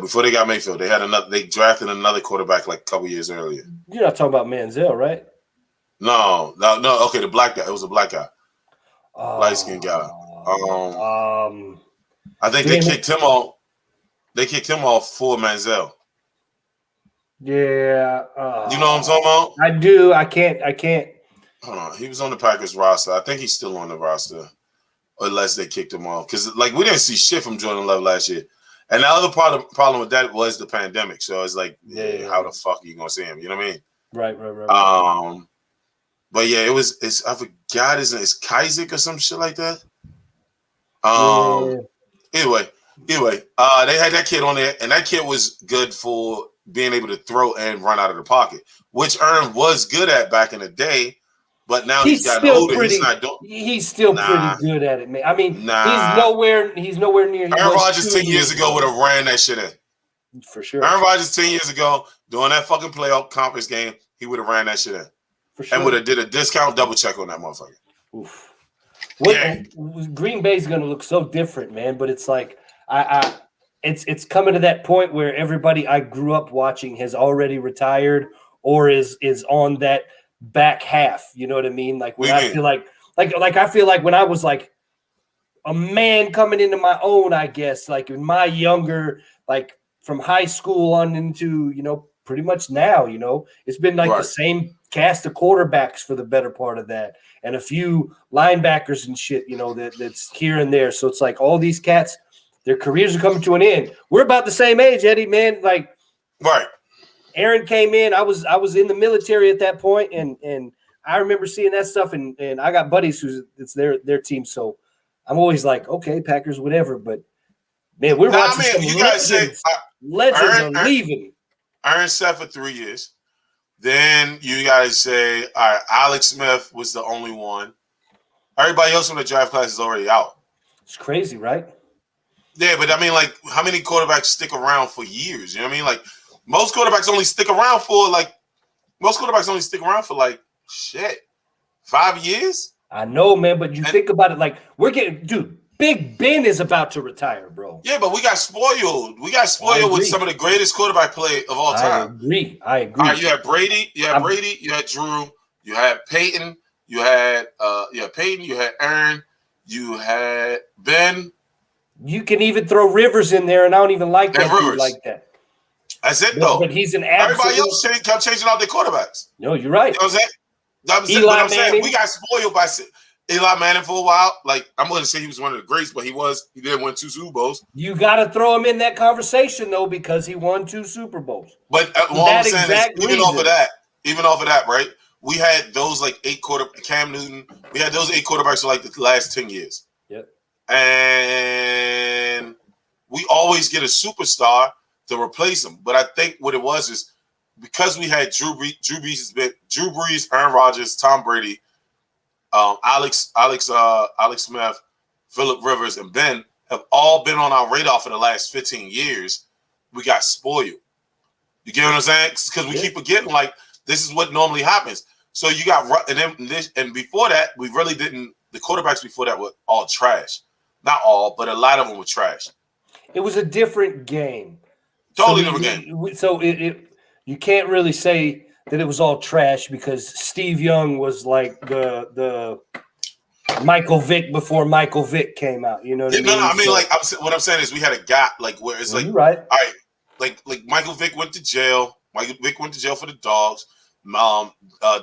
Before they got Mayfield, they drafted another quarterback like a couple years earlier. You're not talking about Manziel, right? No. Okay, the black guy. It was a black guy, light-skinned guy. I think they kicked him off. They kicked him off for Manziel. Yeah. You know what I'm talking about? I do. I can't. Hold on. He was on the Packers roster. I think he's still on the roster, unless they kicked him off. Because we didn't see shit from Jordan Love last year. And the other problem with that was the pandemic. So it's like, how the fuck are you gonna see him? You know what I mean? Right. But yeah, I forgot it's Kaiser or some shit like that. Anyway, they had that kid on there, and that kid was good for being able to throw and run out of the pocket, which Aaron was good at back in the day. But now he's gotten older. He's still pretty good at it, man. I mean, he's nowhere near. Aaron Rodgers 10 years ago would have ran that shit in. For sure. Aaron Rodgers 10 years ago, during that fucking playoff conference game, he would have ran that shit in. For sure. And would have did a discount double check on that motherfucker. Oof. Green Bay's going to look so different, man. But it's like it's coming to that point where everybody I grew up watching has already retired or is on that back half. You know what I mean? Like when I feel like I feel like when I was like a man coming into my own, I guess, like in my younger, like from high school on into, pretty much now, it's been like the same cast of quarterbacks for the better part of that. And a few linebackers and shit, that's here and there. So it's like all these cats, their careers are coming to an end. We're about the same age, Eddie, man. Like, right. Aaron came in. I was in the military at that point, and I remember seeing that stuff. And I got buddies it's their team, so I'm always like, okay, Packers, whatever. But man, we're watching some you guys legends are leaving. Aaron sat for 3 years. Then you guys say, all right, Alex Smith was the only one. Everybody else from the draft class is already out. It's crazy, right? Yeah, but I mean, like, how many quarterbacks stick around for years? You know what I mean? Like, most quarterbacks only stick around for like shit, 5 years. I know, man, but think about it, like we're getting, dude. Big Ben is about to retire, bro. Yeah, but we got spoiled. We got spoiled with some of the greatest quarterback play of all time. I agree. All right, you had Brady, you had Drew, you had Peyton, you had Aaron, you had Ben. You can even throw Rivers in there, and I don't even like that dude like that. That's it, though. But he's an absolute. Everybody else kept changing out their quarterbacks. No, you're right. You know what I'm saying? Eli Manning. We got spoiled by Eli Manning for a while. Like, I'm going to say he was one of the greats, but he did win 2 Super Bowls. You got to throw him in that conversation, though, because he won 2 Super Bowls. But what I'm saying is, even off of that, right? We had those like 8 Cam Newton. We had those 8 quarterbacks for like the last 10 years. Yep. And we always get a superstar to replace him. But I think what it was is because we had Drew Brees, Aaron Rodgers, Tom Brady, Alex Smith, Phillip Rivers, and Ben have all been on our radar for the last 15 years. We got spoiled. You get what I'm saying? Because we keep forgetting, like, this is what normally happens. So you got, and before that, we really didn't. The quarterbacks before that were all trash. Not all, but a lot of them were trash. It was a different game. Totally different game. So you can't really say that it was all trash because Steve Young was like the Michael Vick before Michael Vick came out. You know what I mean? No, I mean, like, what I'm saying is we had a gap, like, where it's like, you're right. All right, like Michael Vick went to jail. Michael Vick went to jail for the dogs. Donovan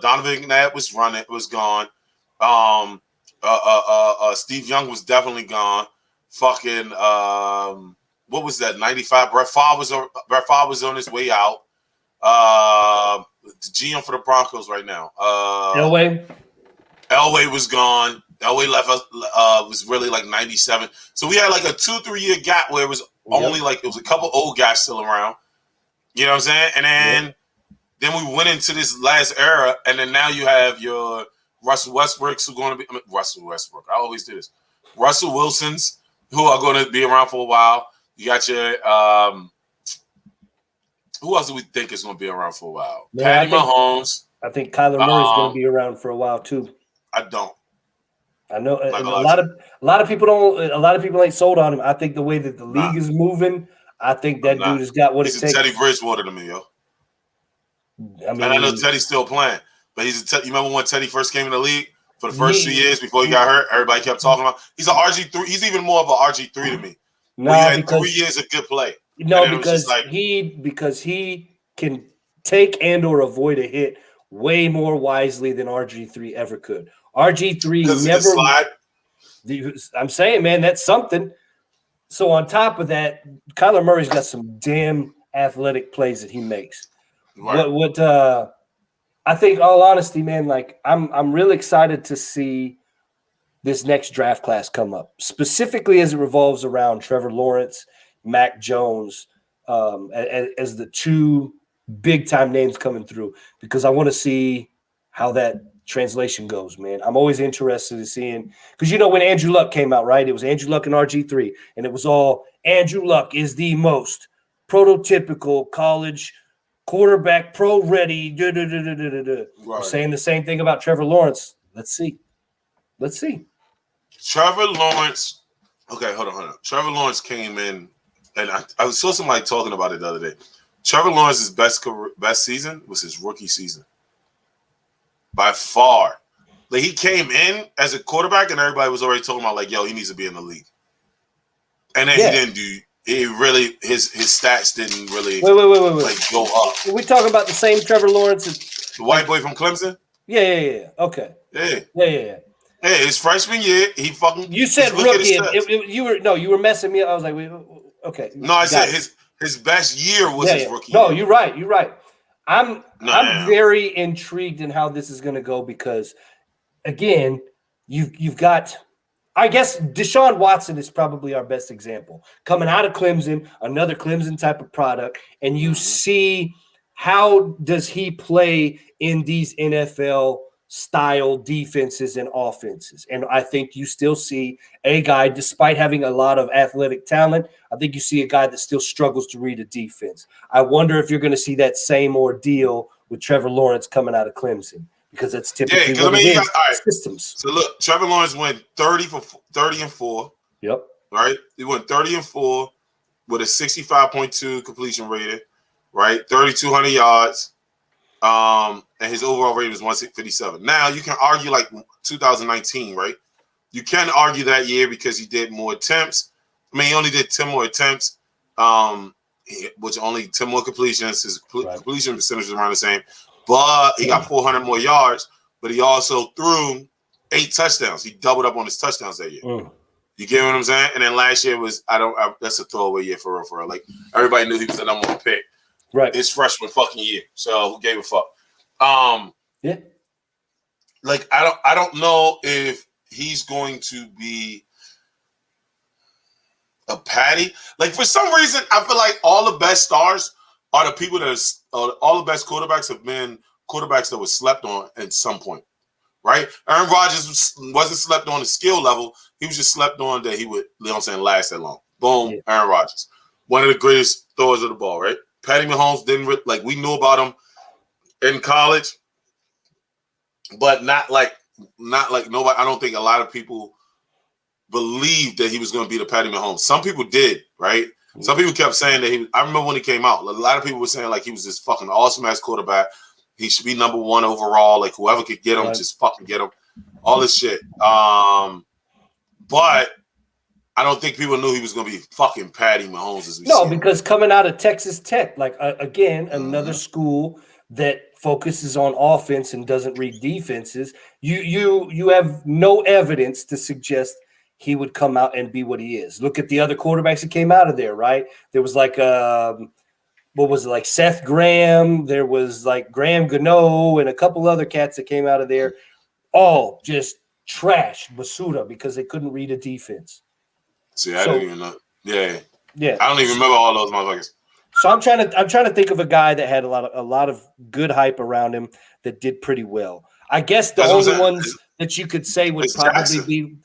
McNabb was gone. Steve Young was definitely gone. Fucking what was that? 95. Brett Favre was on his way out. The GM for the Broncos right now. Elway was gone. Elway left us. Was really like 97. So we had like a 2-3 year gap where it was only like it was a couple old guys still around. You know what I'm saying? And then we went into this last era, and then now you have your Russell Westbrooks who are going to be Russell Westbrook. I always do this. Russell Wilsons who are going to be around for a while. You got your who else do we think is going to be around for a while? Patty Mahomes. I think Kyler Murray's going to be around for a while too. I don't. I know a lot of people don't. A lot of people ain't sold on him. I think the way that the league is moving, I think that dude has got what it takes. Teddy Bridgewater to me, yo. I mean, and I know Teddy's still playing, but you remember when Teddy first came in the league for the first 2 years before he got hurt? Everybody kept talking about he's an RG3. He's even more of an RG3 to me. No, he had 3 years of good play. No, because he can take and or avoid a hit way more wisely than RG3 ever could. RG3 never slide. I'm saying, man, that's something. So on top of that, Kyler Murray's got some damn athletic plays that he makes. Right. What I think, all honesty, man, like I'm really excited to see this next draft class come up, specifically as it revolves around Trevor Lawrence, Mac Jones, as the 2 big time names coming through, because I want to see how that translation goes, man. I'm always interested in seeing, because when Andrew Luck came out, right? It was Andrew Luck and RG3, and it was all Andrew Luck is the most prototypical college quarterback, pro ready. Right. We're saying the same thing about Trevor Lawrence. Let's see. Trevor Lawrence. Okay, hold on. Trevor Lawrence came in, and I saw somebody talking about it the other day. Trevor Lawrence's best season was his rookie season. By far. Like he came in as a quarterback, and everybody was already talking about like, yo, he needs to be in the league. And then he didn't do. He really his stats didn't really wait. like go up. Are we talking about the same Trevor Lawrence? The white boy from Clemson. Yeah. Okay. Yeah. Yeah. Hey, his freshman year, he fucking. You said rookie. You were messing me up. I was like, okay. No, I said his best year was his rookie. No, year. you're right. I'm very intrigued in how this is going to go because, again, you've got. I guess Deshaun Watson is probably our best example. Coming out of Clemson, another Clemson type of product, and you see how does he play in these NFL style defenses and offenses. And I think you still see a guy, despite having a lot of athletic talent, I think you see a guy that still struggles to read a defense. I wonder if you're going to see that same ordeal with Trevor Lawrence coming out of Clemson. Because that's typically what it is. Systems. So look, Trevor Lawrence went 30-4. Yep. Right? He went 30-4 with a 65.2 completion rating, right? 3,200 yards. And his overall rating was 157. Now you can argue like 2019, right? You can argue that year because he did more attempts. I mean, he only did 10 more attempts, which only 10 more completions. His completion percentage was around the same. But he got 400 more yards, but he also threw 8 touchdowns. He doubled up on his touchdowns that year. You get what I'm saying? And then last year was that's a throwaway year for real. Like everybody knew he was the number 1 pick. Right. His freshman fucking year. So who gave a fuck? Yeah. Like I don't know if he's going to be a patty. Like for some reason, I feel like all the best stars are the people that all the best quarterbacks have been quarterbacks that were slept on at some point, right? Aaron Rodgers wasn't slept on the skill level. He was just slept on that he would, you know what I'm saying, last that long. Boom, yeah. Aaron Rodgers. One of the greatest throwers of the ball, right? Patty Mahomes didn't, like, we knew about him in college, but not like nobody, I don't think a lot of people believed that he was going to be the Patty Mahomes. Some people did, right? Some people kept saying that I remember when he came out, a lot of people were saying like he was this fucking awesome-ass quarterback. He should be number 1 overall. Like whoever could get him, just fucking get him. All this shit. But I don't think people knew he was going to be fucking Patty Mahomes as we see because coming out of Texas Tech, like again, another school that focuses on offense and doesn't read defenses, you have no evidence to suggest he would come out and be what he is. Look at the other quarterbacks that came out of there, right? There was like, what was it, like Seth Graham? There was like Graham Gano and a couple other cats that came out of there, all just trash Masuda because they couldn't read a defense. See, I don't even know. Yeah. Yeah. I don't even remember all those motherfuckers. So I'm trying to think of a guy that had a lot of good hype around him that did pretty well. I guess the only ones that you could say would probably Jackson. be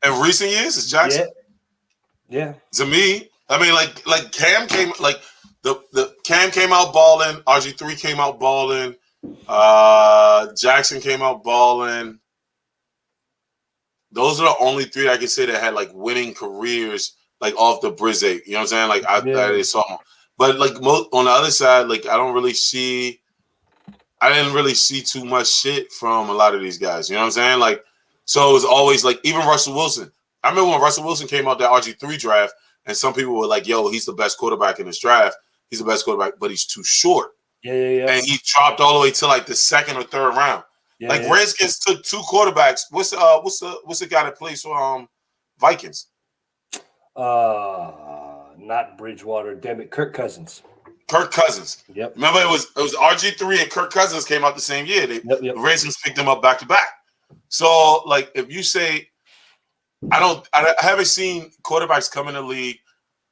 in recent years, it's Jackson. Yeah. To me, I mean, like Cam came, like the Cam came out balling. RG3 came out balling. Jackson came out balling. Those are the only 3 I can say that had like winning careers, like off the Brizzy. You know what I'm saying? Like I saw them. But like on the other side, like I didn't really see too much shit from a lot of these guys. You know what I'm saying? Like. So it was always like, even Russell Wilson. I remember when Russell Wilson came out that RG3 draft, and some people were like, yo, he's the best quarterback in this draft. He's the best quarterback, but he's too short. Yeah. And he dropped all the way to like the 2nd or 3rd round. Redskins took 2 quarterbacks. What's the guy that plays for Vikings? Not Bridgewater. Damn it, Kirk Cousins. Kirk Cousins. Yep. Remember, it was RG3 and Kirk Cousins came out the same year. The Redskins picked them up back to back. So, like, if you say, I haven't seen quarterbacks come in the league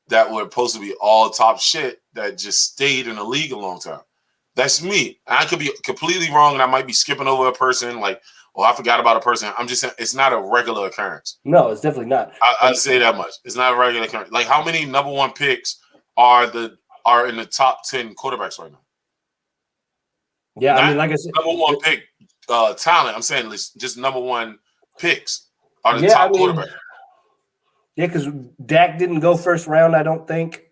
that were supposed to be all top shit that just stayed in the league a long time. That's me. I could be completely wrong, and I might be skipping over a person, like, I forgot about a person. I'm just saying it's not a regular occurrence. No, it's definitely not. I'd say that much. It's not a regular occurrence. Like, how many number 1 picks are in the top 10 quarterbacks right now? Yeah, I mean, like I said, number 1 pick. Talent. I'm saying just number 1 picks are the top quarterback. Yeah, because Dak didn't go first round. I don't think.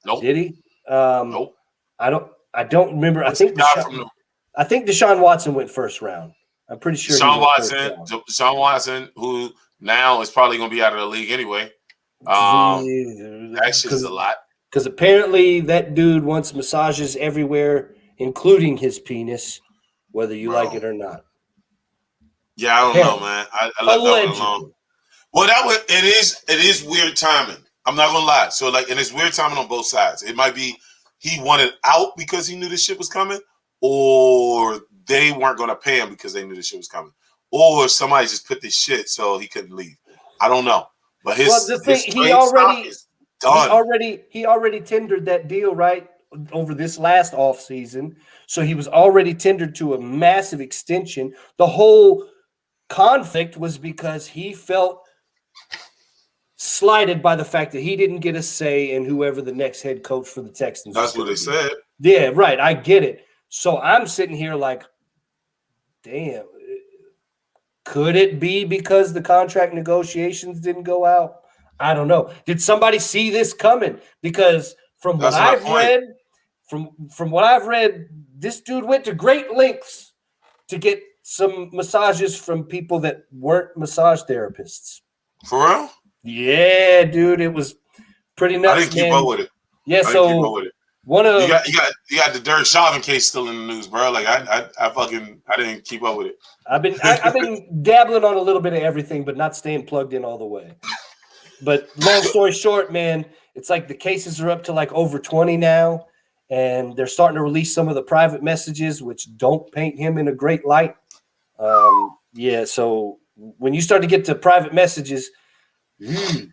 Nope. Did he? Nope. I don't remember. I think Deshaun Watson went first round. I'm pretty sure Deshaun Watson, who now is probably going to be out of the league anyway. That shit is a lot. Because apparently that dude wants massages everywhere, including his penis, whether you like it or not. Yeah, I don't know, man. I let that one alone. Well, it is weird timing. I'm not gonna lie. So and it's weird timing on both sides. It might be he wanted out because he knew this shit was coming, or they weren't gonna pay him because they knew this shit was coming, or somebody just put this shit so he couldn't leave. I don't know. But he already tendered that deal right over this last offseason. So he was already tendered to a massive extension. The whole conflict was because he felt slighted by the fact that he didn't get a say in whoever the next head coach for the Texans. That's what they said. Yeah, right. I get it. So I'm sitting here like, damn. Could it be because the contract negotiations didn't go out? I don't know. Did somebody see this coming? Because from what I've read, this dude went to great lengths to get some massages from people that weren't massage therapists. For real? Yeah, dude, it was pretty nuts. I didn't keep up with it. Yeah, you got the Derek Chauvin case still in the news, bro. Like I didn't keep up with it. I've been dabbling on a little bit of everything, but not staying plugged in all the way. But long story short, man, it's like the cases are up to like over 20 now, and they're starting to release some of the private messages, which don't paint him in a great light. So when you start to get to private messages, Yeah.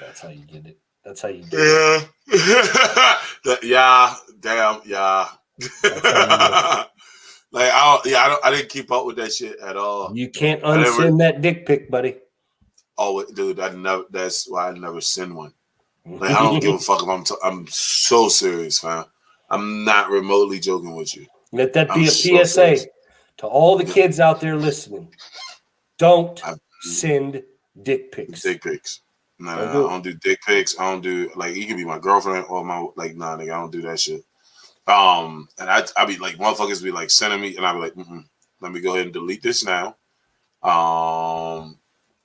That's how you get it. That's how you get it. Yeah. Damn. Yeah. I didn't keep up with that shit at all. You can't unsend that dick pic, buddy. Oh, dude, that's why I never send one. Like, I don't give a fuck if I'm so serious, fam. I'm not remotely joking with you. Let that be a PSA to all the kids out there listening. Don't send dick pics. Dick pics. No, I don't do dick pics. I don't do, like, you can be my girlfriend or my, like, nah, nigga, I don't do that shit. And I be like, motherfuckers be like sending me, and I be like, let me go ahead and delete this now.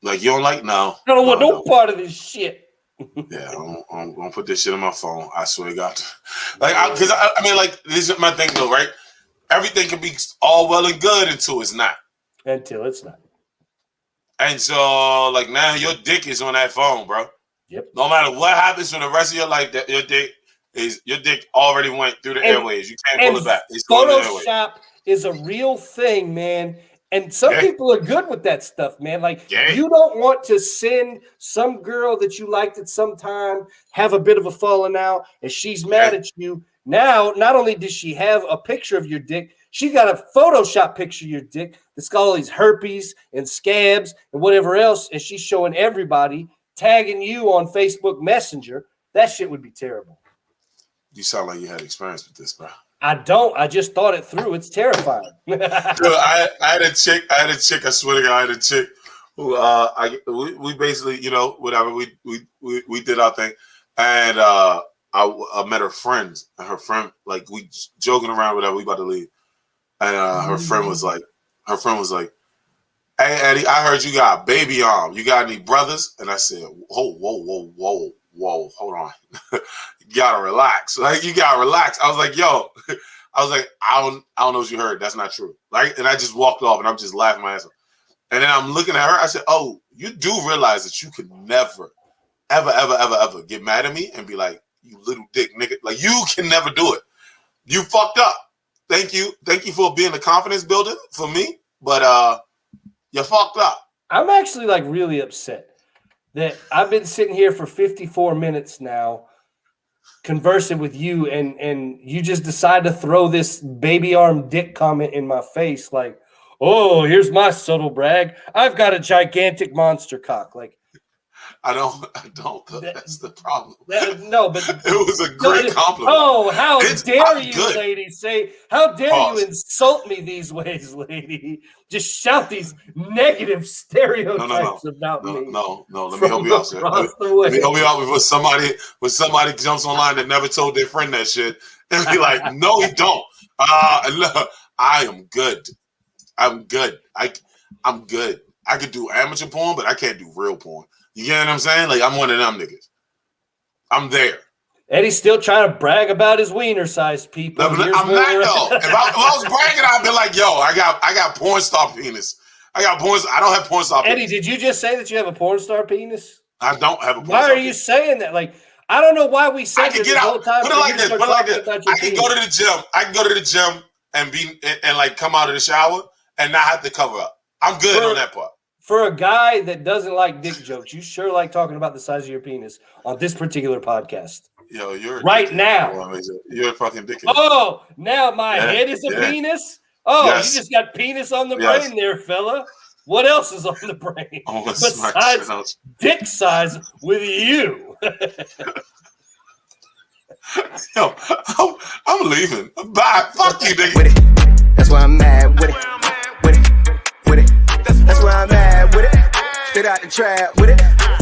Like, you don't like? No. I don't want no part of this shit. Yeah, I'm gonna put this shit on my phone. I swear to God. Like, because I mean, like, this is my thing though, right? Everything can be all well and good until it's not. Until it's not. And so, like, now your dick is on that phone, bro. Yep. No matter what happens for the rest of your life, that your dick already went through the airways. You can't pull it back. It's Photoshop is a real thing, man. And some people are good with that stuff, man. Like, you don't want to send some girl that you liked at some time, have a bit of a falling out, and she's mad at you. Now, not only does she have a picture of your dick, she got a Photoshop picture of your dick that's got all these herpes and scabs and whatever else, and she's showing everybody, tagging you on Facebook Messenger. That shit would be terrible. You sound like you had experience with this, bro. I don't. I just thought it through. It's terrifying. Dude, I had a chick. I swear to God, I had a chick who we basically, you know, whatever, we did our thing, and I met her friends, and her friend, like, we joking around, whatever, we about to leave, and her friend was like, "Hey Eddie, I heard you got a baby arm. You got any brothers?" And I said, "Whoa, hold on." You gotta relax. Like, you gotta relax. I was like, I don't know what you heard. That's not true. Like, and I just walked off, and I'm just laughing my ass off. And then I'm looking at her. I said, "Oh, you do realize that you could never, ever get mad at me and be like, you little dick nigga. Like, you can never do it. You fucked up. Thank you for being a confidence builder for me, but you fucked up." I'm actually, like, really upset that I've been sitting here for 54 minutes now conversing with you, and you just decide to throw this baby arm dick comment in my face, like, "Oh, here's my subtle brag. I've got a gigantic monster cock." Like, I don't. That's the problem. No, but it was a great compliment. Oh, how dare you, lady? How dare you insult me these ways, lady? Just shout these negative stereotypes about me. No. Let me help you out, sir. Let me help you out before somebody jumps online that never told their friend that shit, And be like, no, he don't. Look, I am good. I'm good. I'm good. I could do amateur porn, but I can't do real porn. You get what I'm saying? Like, I'm one of them niggas. I'm there. Eddie's still trying to brag about his wiener size, people. No, I'm not, though. If I was bragging, I'd be like, yo, I got porn star penis. I don't have porn star penis. Eddie, did you just say that you have a porn star penis? I don't have a porn star star penis. Why are you saying that? Like, I don't know why we say it the whole time. Put it like this. I can go to the gym. I can go to the gym and like come out of the shower and not have to cover up. I'm good on that part. For a guy that doesn't like dick jokes, you sure like talking about the size of your penis on this particular podcast. Yo, you're right now. You're a fucking dickhead. Oh, now my head is a penis? Oh, yes. You just got penis on the brain there, fella. What else is on the brain besides dick size with you? Yo, I'm leaving. Bye. Fuck you, nigga. With it. That's why I'm mad with it. That's why I'm mad with it. Straight out the trap with it.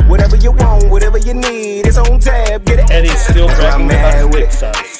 Whatever you want, whatever you need, it's on tab. Get it. Eddie's still bragging about his dick size.